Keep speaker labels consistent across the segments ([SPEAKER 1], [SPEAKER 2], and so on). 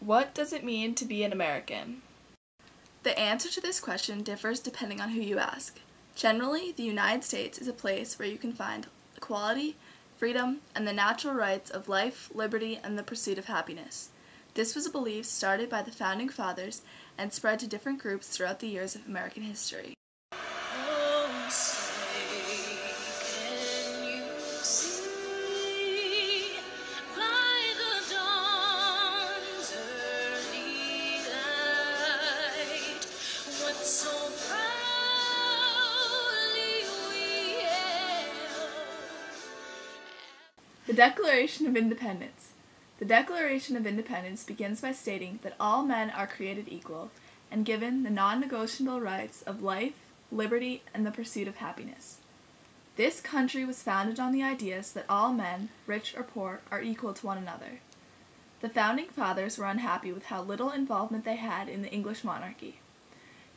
[SPEAKER 1] What does it mean to be an American? The answer to this question differs depending on who you ask. Generally, the United States is a place where you can find equality, freedom, and the natural rights of life, liberty, and the pursuit of happiness. This was a belief started by the Founding Fathers and spread to different groups throughout the years of American history. The Declaration of Independence. The Declaration of Independence begins by stating that all men are created equal and given the non-negotiable rights of life, liberty, and the pursuit of happiness. This country was founded on the ideas that all men, rich or poor, are equal to one another. The Founding Fathers were unhappy with how little involvement they had in the English monarchy.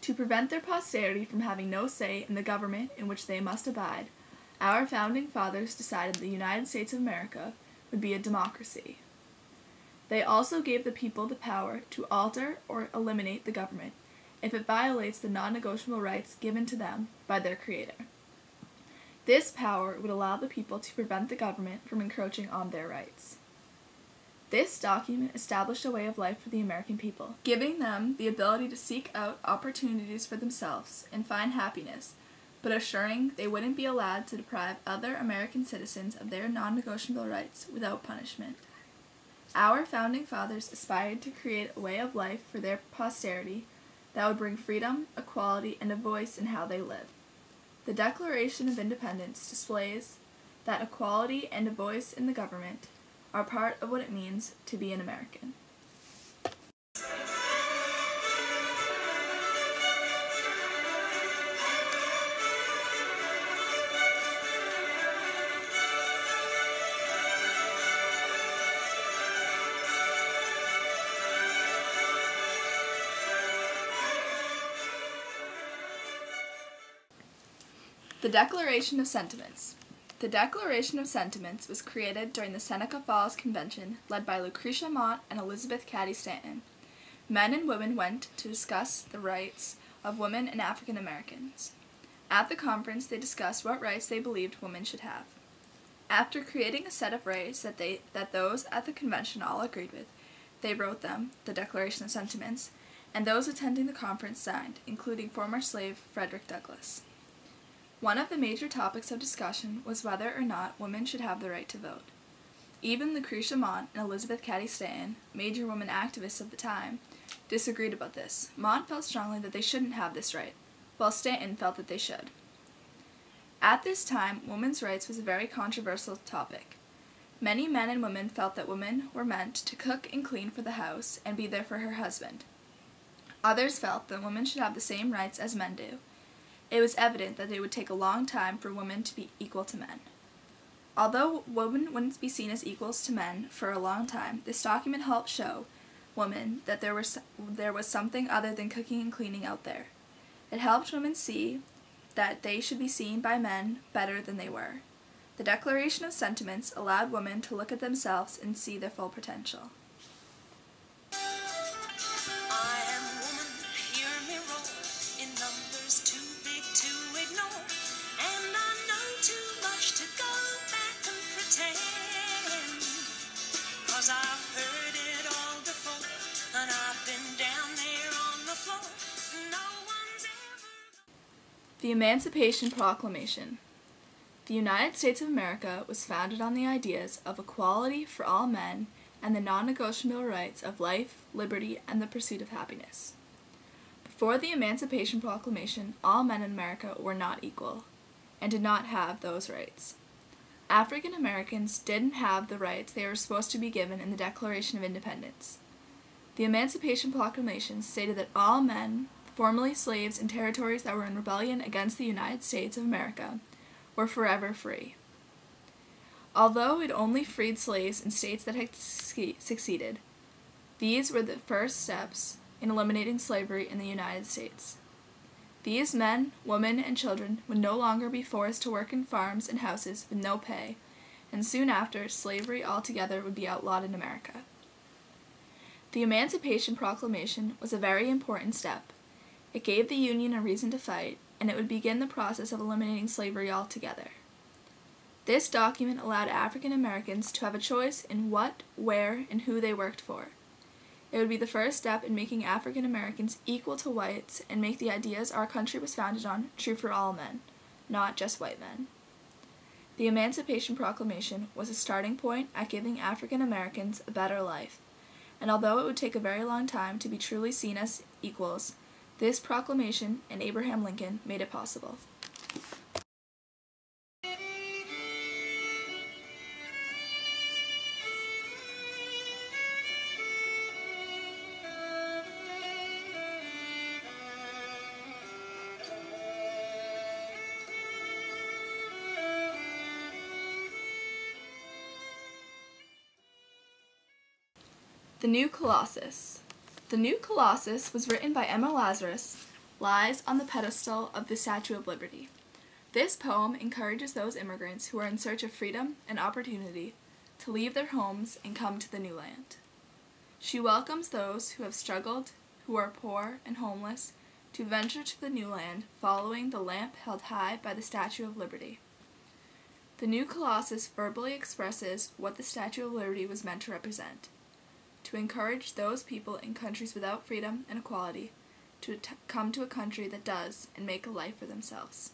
[SPEAKER 1] To prevent their posterity from having no say in the government in which they must abide, our Founding Fathers decided the United States of America would be a democracy. They also gave the people the power to alter or eliminate the government if it violates the non-negotiable rights given to them by their Creator. This power would allow the people to prevent the government from encroaching on their rights. This document established a way of life for the American people, giving them the ability to seek out opportunities for themselves and find happiness, but assuring they wouldn't be allowed to deprive other American citizens of their non-negotiable rights without punishment. Our Founding Fathers aspired to create a way of life for their posterity that would bring freedom, equality, and a voice in how they live. The Declaration of Independence displays that equality and a voice in the government are part of what it means to be an American. The Declaration of Sentiments. The Declaration of Sentiments was created during the Seneca Falls Convention led by Lucretia Mott and Elizabeth Cady Stanton. Men and women went to discuss the rights of women and African Americans. At the conference, they discussed what rights they believed women should have. After creating a set of rights that those at the convention all agreed with, they wrote them, the Declaration of Sentiments, and those attending the conference signed, including former slave Frederick Douglass. One of the major topics of discussion was whether or not women should have the right to vote. Even Lucretia Mott and Elizabeth Cady Stanton, major women activists of the time, disagreed about this. Mott felt strongly that they shouldn't have this right, while Stanton felt that they should. At this time, women's rights was a very controversial topic. Many men and women felt that women were meant to cook and clean for the house and be there for her husband. Others felt that women should have the same rights as men do. It was evident that it would take a long time for women to be equal to men. Although women wouldn't be seen as equals to men for a long time, this document helped show women that there was something other than cooking and cleaning out there. It helped women see that they should be seen by men better than they were. The Declaration of Sentiments allowed women to look at themselves and see their full potential. The Emancipation Proclamation. The United States of America was founded on the ideas of equality for all men and the non-negotiable rights of life, liberty, and the pursuit of happiness. Before the Emancipation Proclamation, all men in America were not equal and did not have those rights. African Americans didn't have the rights they were supposed to be given in the Declaration of Independence. The Emancipation Proclamation stated that all men, formerly slaves in territories that were in rebellion against the United States of America, were forever free. Although it only freed slaves in states that had succeeded, these were the first steps in eliminating slavery in the United States. These men, women, and children would no longer be forced to work in farms and houses with no pay, and soon after, slavery altogether would be outlawed in America. The Emancipation Proclamation was a very important step. It gave the Union a reason to fight, and it would begin the process of eliminating slavery altogether. This document allowed African Americans to have a choice in what, where, and who they worked for. It would be the first step in making African Americans equal to whites and make the ideas our country was founded on true for all men, not just white men. The Emancipation Proclamation was a starting point at giving African Americans a better life, and although it would take a very long time to be truly seen as equals, this proclamation and Abraham Lincoln made it possible. The New Colossus. The New Colossus was written by Emma Lazarus, lies on the pedestal of the Statue of Liberty. This poem encourages those immigrants who are in search of freedom and opportunity to leave their homes and come to the new land. She welcomes those who have struggled, who are poor and homeless, to venture to the new land following the lamp held high by the Statue of Liberty. The New Colossus verbally expresses what the Statue of Liberty was meant to represent: to encourage those people in countries without freedom and equality to come to a country that does and make a life for themselves.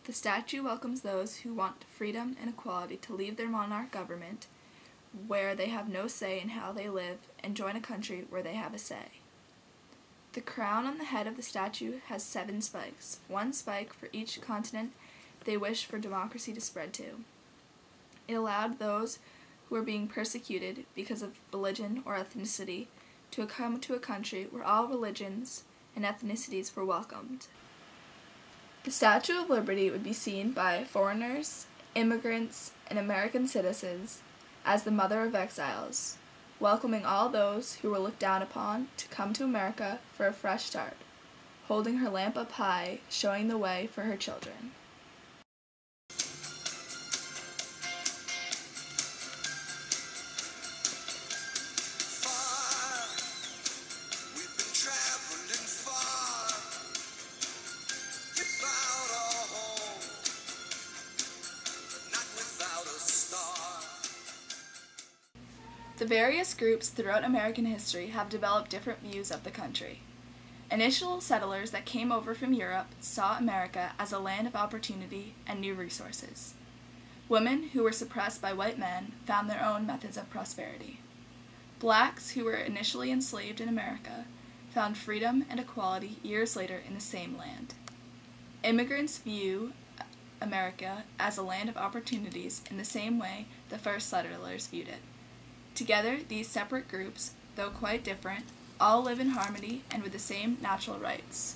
[SPEAKER 1] The statue welcomes those who want freedom and equality to leave their monarch government, where they have no say in how they live, and join a country where they have a say. The crown on the head of the statue has 7 spikes, 1 spike for each continent they wish for democracy to spread to. It allowed those who were being persecuted because of religion or ethnicity to come to a country where all religions and ethnicities were welcomed. The Statue of Liberty would be seen by foreigners, immigrants, and American citizens as the mother of exiles, welcoming all those who were looked down upon to come to America for a fresh start, holding her lamp up high, showing the way for her children. The various groups throughout American history have developed different views of the country. Initial settlers that came over from Europe saw America as a land of opportunity and new resources. Women who were suppressed by white men found their own methods of prosperity. Blacks who were initially enslaved in America found freedom and equality years later in the same land. Immigrants view America as a land of opportunities in the same way the first settlers viewed it. Together, these separate groups, though quite different, all live in harmony and with the same natural rights.